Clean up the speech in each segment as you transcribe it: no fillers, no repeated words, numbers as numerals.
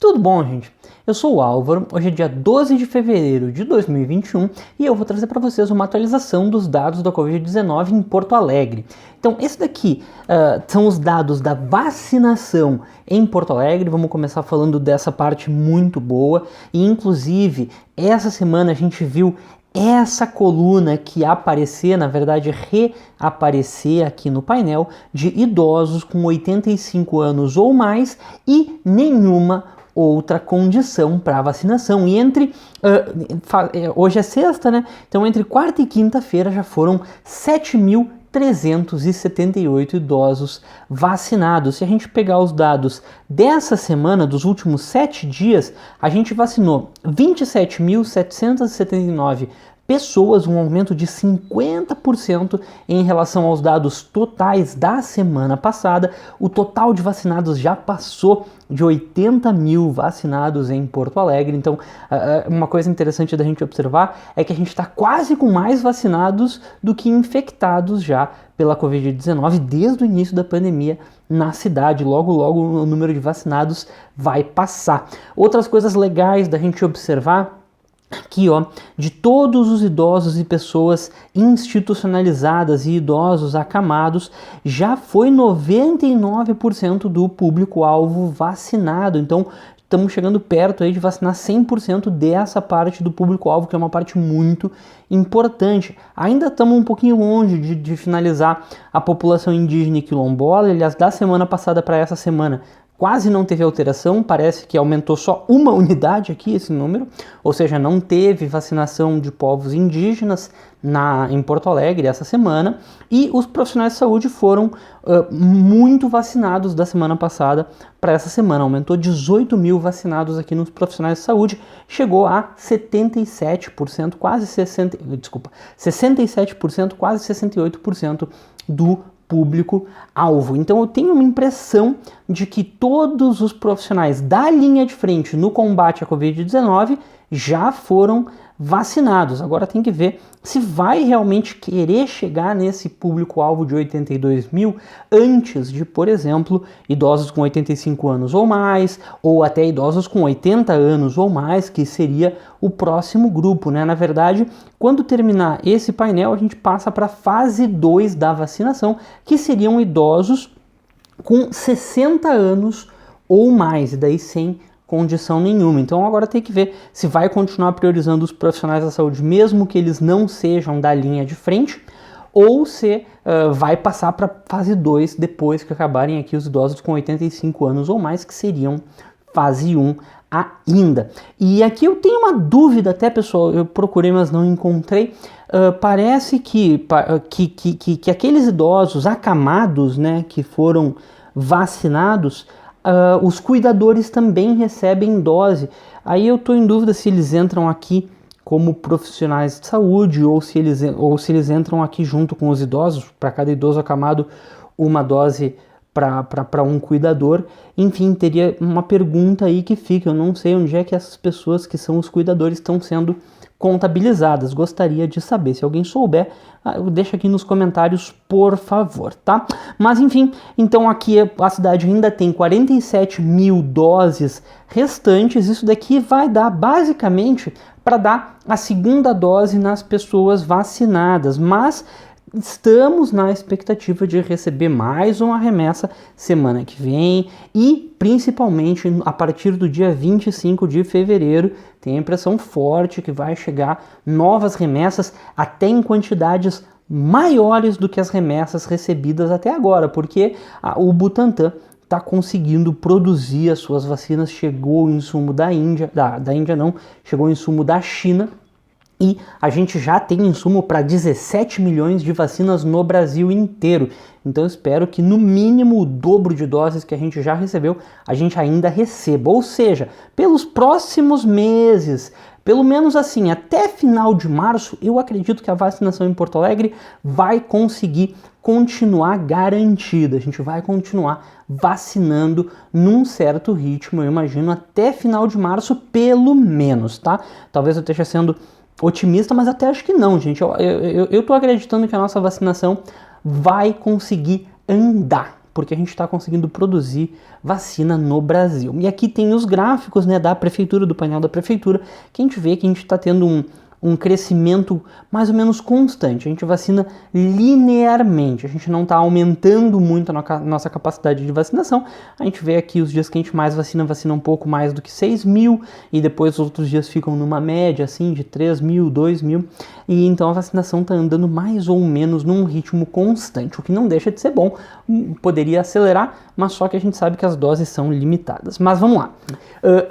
Tudo bom, gente? Eu sou o Álvaro, hoje é dia 12 de fevereiro de 2021 e eu vou trazer para vocês uma atualização dos dados da Covid-19 em Porto Alegre. Então, esse daqui são os dados da vacinação em Porto Alegre. Vamos começar falando dessa parte muito boa e, inclusive, essa semana a gente viu essa coluna que aparecer, na verdade reaparecer aqui no painel, de idosos com 85 anos ou mais e nenhuma outra condição para vacinação. E hoje é sexta, né? Então entre quarta e quinta-feira já foram 7.378 idosos vacinados. Se a gente pegar os dados dessa semana, dos últimos 7 dias, a gente vacinou 27.779 pessoas, um aumento de 50% em relação aos dados totais da semana passada. O total de vacinados já passou de 80 mil vacinados em Porto Alegre. Então, uma coisa interessante da gente observar é que a gente está quase com mais vacinados do que infectados já pela Covid-19 desde o início da pandemia na cidade. Logo, logo o número de vacinados vai passar. Outras coisas legais da gente observar aqui, ó, de todos os idosos e pessoas institucionalizadas e idosos acamados, já foi 99% do público-alvo vacinado. Então, estamos chegando perto aí de vacinar 100% dessa parte do público-alvo, que é uma parte muito importante. Ainda estamos um pouquinho longe de finalizar a população indígena e quilombola. Aliás, da semana passada para essa semana, quase não teve alteração, parece que aumentou só uma unidade aqui esse número, ou seja, não teve vacinação de povos indígenas em Porto Alegre essa semana, e os profissionais de saúde foram muito vacinados da semana passada para essa semana, aumentou 18 mil vacinados aqui nos profissionais de saúde, chegou a 67%, 67%, quase 68% do público-alvo. Então eu tenho uma impressão de que todos os profissionais da linha de frente no combate à Covid-19 já foram vacinados. Agora tem que ver se vai realmente querer chegar nesse público-alvo de 82 mil antes de, por exemplo, idosos com 85 anos ou mais, ou até idosos com 80 anos ou mais, que seria o próximo grupo, né? Na verdade, quando terminar esse painel, a gente passa para a fase 2 da vacinação, que seriam idosos com 60 anos ou mais, e daí sem condição nenhuma. Então agora tem que ver se vai continuar priorizando os profissionais da saúde, mesmo que eles não sejam da linha de frente, ou se vai passar para fase 2 depois que acabarem aqui os idosos com 85 anos ou mais, que seriam fase 1 ainda. E aqui eu tenho uma dúvida até, pessoal, eu procurei, mas não encontrei. Parece que aqueles idosos acamados, né, que foram vacinados, os cuidadores também recebem dose. Aí eu estou em dúvida se eles entram aqui como profissionais de saúde ou se eles entram aqui junto com os idosos, para cada idoso acamado uma dose para um cuidador. Enfim, teria uma pergunta aí que fica, eu não sei onde é que essas pessoas que são os cuidadores estão sendo contabilizadas. Gostaria de saber. Se alguém souber, deixa aqui nos comentários, por favor, tá? Mas enfim, então aqui a cidade ainda tem 47 mil doses restantes. Isso daqui vai dar basicamente para dar a segunda dose nas pessoas vacinadas, mas estamos na expectativa de receber mais uma remessa semana que vem e principalmente a partir do dia 25 de fevereiro tem a impressão forte que vai chegar novas remessas até em quantidades maiores do que as remessas recebidas até agora, porque o Butantan está conseguindo produzir as suas vacinas. Chegou o insumo da Índia, da Índia não, chegou o insumo da China. E a gente já tem insumo para 17 milhões de vacinas no Brasil inteiro. Então eu espero que no mínimo o dobro de doses que a gente já recebeu, a gente ainda receba. Ou seja, pelos próximos meses, pelo menos assim, até final de março, eu acredito que a vacinação em Porto Alegre vai conseguir continuar garantida. A gente vai continuar vacinando num certo ritmo, eu imagino, até final de março, pelo menos, tá? Talvez eu esteja sendo otimista, mas até acho que não, gente. Eu tô acreditando que a nossa vacinação vai conseguir andar, porque a gente está conseguindo produzir vacina no Brasil. E aqui tem os gráficos, né, da prefeitura, do painel da prefeitura, que a gente vê que a gente está tendo um crescimento mais ou menos constante. A gente vacina linearmente, a gente não está aumentando muito a nossa capacidade de vacinação. A gente vê aqui os dias que a gente mais vacina um pouco mais do que 6 mil, e depois os outros dias ficam numa média assim de 3 mil, 2 mil, e então a vacinação está andando mais ou menos num ritmo constante, o que não deixa de ser bom, poderia acelerar, mas só que a gente sabe que as doses são limitadas. Mas vamos lá,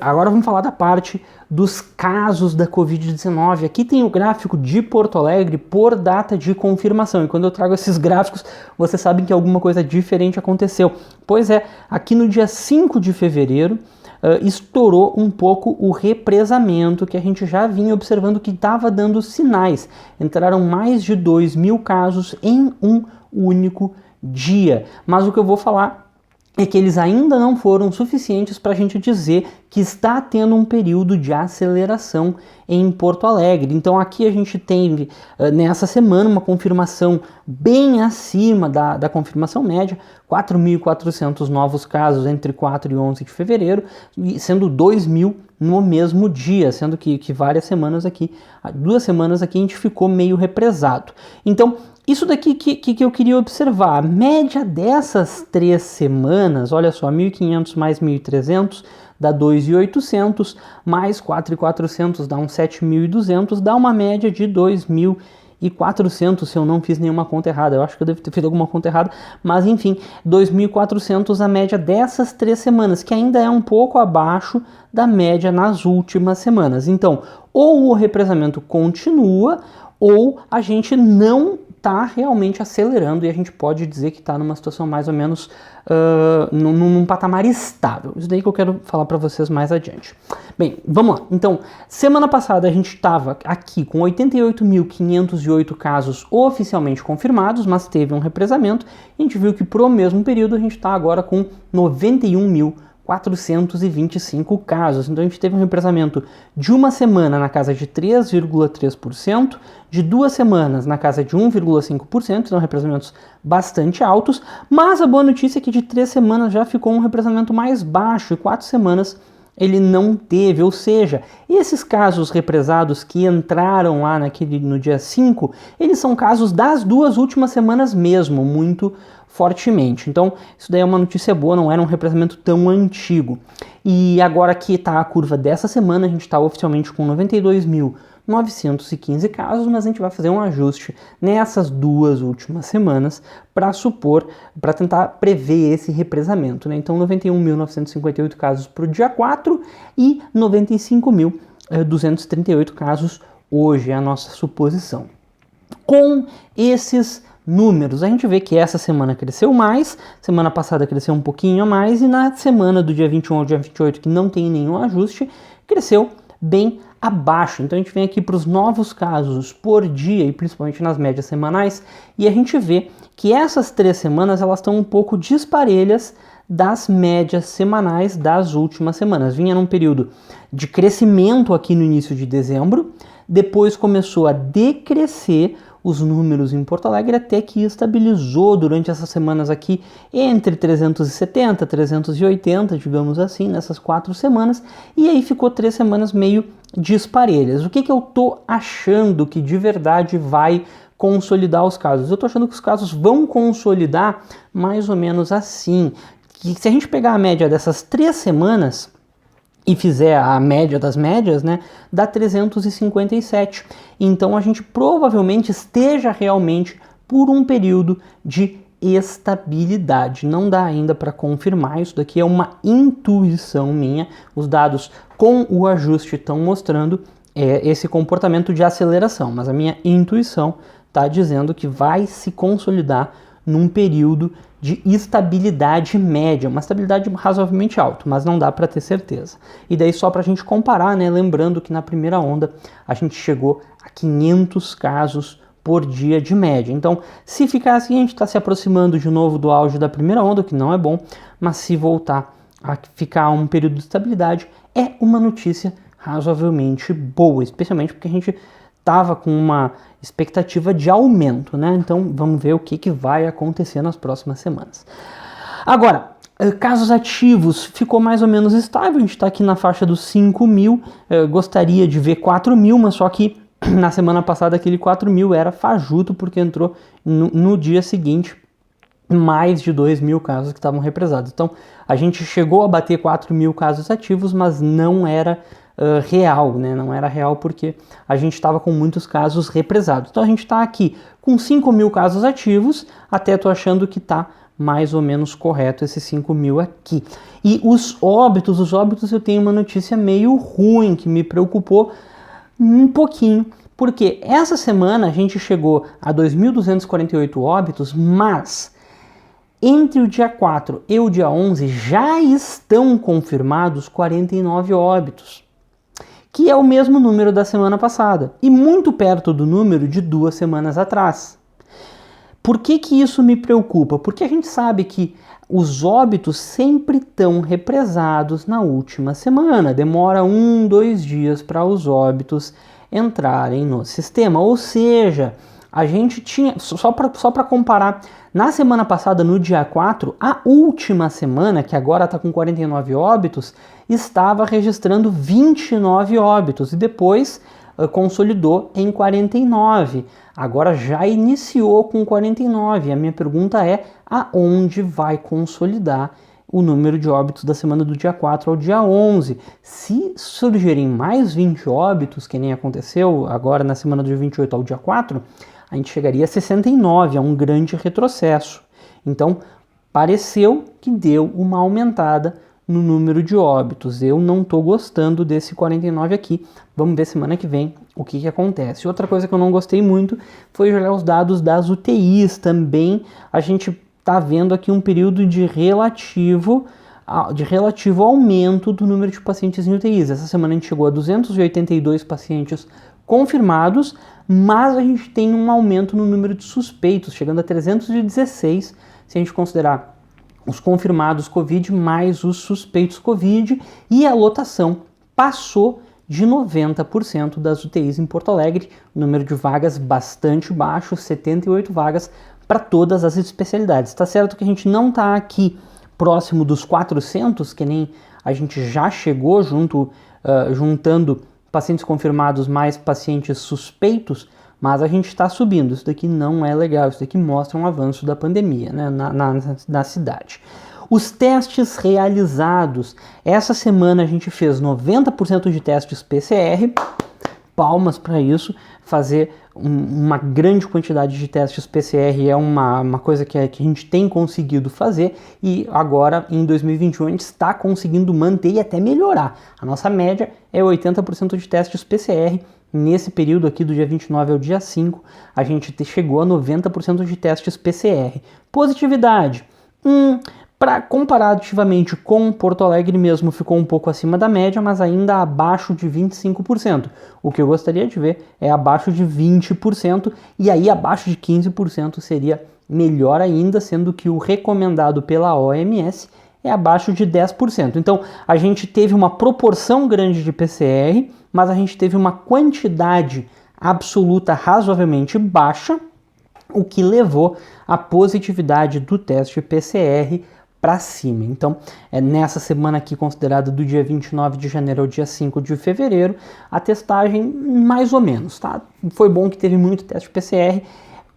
agora vamos falar da parte dos casos da Covid-19. Aqui tem o gráfico de Porto Alegre por data de confirmação. E quando eu trago esses gráficos, vocês sabem que alguma coisa diferente aconteceu. Pois é, aqui no dia 5 de fevereiro, estourou um pouco o represamento que a gente já vinha observando que estava dando sinais. Entraram mais de 2 mil casos em um único dia. Mas o que eu vou falar é que eles ainda não foram suficientes para a gente dizer que está tendo um período de aceleração em Porto Alegre. Então aqui a gente teve nessa semana uma confirmação bem acima da confirmação média, 4.400 novos casos entre 4 e 11 de fevereiro, sendo 2 mil no mesmo dia, sendo que várias semanas aqui, 2 semanas aqui a gente ficou meio represado. Então isso daqui que eu queria observar, a média dessas 3 semanas, olha só, 1.500 mais 1.300 dá 2.800, mais 4.400 dá uns 7.200, dá uma média de 2.400, se eu não fiz nenhuma conta errada. Eu acho que eu devo ter feito alguma conta errada, mas enfim, 2.400 a média dessas 3 semanas, que ainda é um pouco abaixo da média nas últimas semanas. Então, ou o represamento continua, ou a gente não está realmente acelerando, e a gente pode dizer que está numa situação mais ou menos num patamar estável. Isso daí que eu quero falar para vocês mais adiante. Bem, vamos lá. Então, semana passada a gente estava aqui com 88.508 casos oficialmente confirmados, mas teve um represamento. A gente viu que pro mesmo período a gente está agora com 91.425 casos. Então a gente teve um represamento de uma semana na casa de 3,3%, de 2 semanas na casa de 1,5%, então represamentos bastante altos, mas a boa notícia é que de 3 semanas já ficou um represamento mais baixo, e 4 semanas ele não teve, ou seja, esses casos represados que entraram lá no dia 5, eles são casos das 2 últimas semanas mesmo, muito fortemente. Então, isso daí é uma notícia boa, não era um represamento tão antigo. E agora que está a curva dessa semana, a gente está oficialmente com 92.915 casos, mas a gente vai fazer um ajuste nessas 2 últimas semanas para tentar prever esse represamento, né? Então, 91.958 casos para o dia 4 e 95.238 casos hoje, é a nossa suposição. Com esses números, a gente vê que essa semana cresceu mais, semana passada cresceu um pouquinho a mais, e na semana do dia 21 ao dia 28, que não tem nenhum ajuste, cresceu bem abaixo. Então a gente vem aqui para os novos casos por dia, e principalmente nas médias semanais, e a gente vê que essas 3 semanas elas estão um pouco disparelhas das médias semanais das últimas semanas. Vinha num período de crescimento aqui no início de dezembro, depois começou a decrescer os números em Porto Alegre, até que estabilizou durante essas semanas aqui entre 370, 380, digamos assim, nessas 4 semanas, e aí ficou 3 semanas meio disparelhas. O que eu tô achando que de verdade vai consolidar os casos? Eu tô achando que os casos vão consolidar mais ou menos assim, que se a gente pegar a média dessas 3 semanas e fizer a média das médias, né, dá 357. Então a gente provavelmente esteja realmente por um período de estabilidade. Não dá ainda para confirmar, isso daqui é uma intuição minha. Os dados com o ajuste estão mostrando esse comportamento de aceleração, mas a minha intuição está dizendo que vai se consolidar num período de estabilidade média, uma estabilidade razoavelmente alta, mas não dá para ter certeza. E daí só para a gente comparar, né, lembrando que na primeira onda a gente chegou a 500 casos por dia de média. Então, se ficar assim, a gente está se aproximando de novo do auge da primeira onda, o que não é bom, mas se voltar a ficar um período de estabilidade, é uma notícia razoavelmente boa, especialmente porque a gente estava com uma expectativa de aumento, né? Então vamos ver o que vai acontecer nas próximas semanas. Agora, casos ativos ficou mais ou menos estável, a gente está aqui na faixa dos 5 mil, gostaria de ver 4 mil, mas só que na semana passada aquele 4 mil era fajuto, porque entrou no dia seguinte mais de 2 mil casos que estavam represados. Então a gente chegou a bater 4 mil casos ativos, mas não era real, né? Não era real porque a gente estava com muitos casos represados. Então a gente está aqui com 5 mil casos ativos, até tô achando que está mais ou menos correto esses 5 mil aqui. E os óbitos eu tenho uma notícia meio ruim que me preocupou um pouquinho, porque essa semana a gente chegou a 2.248 óbitos, mas entre o dia 4 e o dia 11 já estão confirmados 49 óbitos, que é o mesmo número da semana passada e muito perto do número de 2 semanas atrás. Por que isso me preocupa? Porque a gente sabe que os óbitos sempre estão represados na última semana. Demora 1-2 dias para os óbitos entrarem no sistema. Ou seja, a gente tinha, só para comparar, na semana passada, no dia 4, a última semana, que agora está com 49 óbitos, estava registrando 29 óbitos e depois consolidou em 49. Agora já iniciou com 49. A minha pergunta é: aonde vai consolidar o número de óbitos da semana do dia 4 ao dia 11? Se surgirem mais 20 óbitos, que nem aconteceu agora na semana do dia 28 ao dia 4, a gente chegaria a 69, é um grande retrocesso. Então, pareceu que deu uma aumentada no número de óbitos. Eu não estou gostando desse 49 aqui. Vamos ver semana que vem o que acontece. Outra coisa que eu não gostei muito foi olhar os dados das UTIs. Também a gente está vendo aqui um período de relativo aumento do número de pacientes em UTIs. Essa semana a gente chegou a 282 pacientes confirmados, mas a gente tem um aumento no número de suspeitos, chegando a 316, se a gente considerar os confirmados Covid mais os suspeitos Covid, e a lotação passou de 90% das UTIs em Porto Alegre, número de vagas bastante baixo, 78 vagas para todas as especialidades. Está certo que a gente não está aqui próximo dos 400, que nem a gente já chegou juntando pacientes confirmados mais pacientes suspeitos, mas a gente está subindo. Isso daqui não é legal, isso daqui mostra um avanço da pandemia, né, na cidade. Os testes realizados. Essa semana a gente fez 90% de testes PCR, palmas para isso. Fazer uma grande quantidade de testes PCR é uma coisa que a gente tem conseguido fazer, e agora em 2021 a gente está conseguindo manter e até melhorar. A nossa média é 80% de testes PCR. Nesse período aqui do dia 29 ao dia 5, a gente chegou a 90% de testes PCR. Positividade. Comparativamente com Porto Alegre mesmo, ficou um pouco acima da média, mas ainda abaixo de 25%. O que eu gostaria de ver é abaixo de 20%, e aí abaixo de 15% seria melhor ainda, sendo que o recomendado pela OMS é abaixo de 10%. Então a gente teve uma proporção grande de PCR, mas a gente teve uma quantidade absoluta razoavelmente baixa, o que levou a positividade do teste PCR para cima. Então, nessa semana aqui, considerada do dia 29 de janeiro ao dia 5 de fevereiro, a testagem mais ou menos, tá? Foi bom que teve muito teste PCR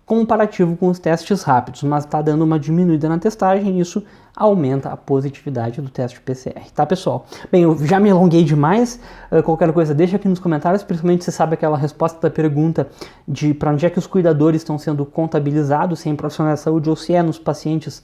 comparativo com os testes rápidos, mas está dando uma diminuída na testagem, e isso aumenta a positividade do teste PCR, tá, pessoal? Bem, eu já me alonguei demais. Qualquer coisa deixa aqui nos comentários, principalmente se sabe aquela resposta da pergunta de para onde é que os cuidadores estão sendo contabilizados, se é em profissionais de saúde ou se é nos pacientes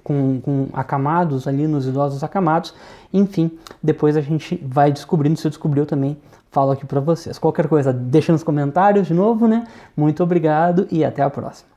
com acamados ali, nos idosos acamados. Enfim, depois a gente vai descobrindo. Se eu descobrir, eu também falo aqui para vocês. Qualquer coisa deixa nos comentários de novo, né? Muito obrigado e até a próxima.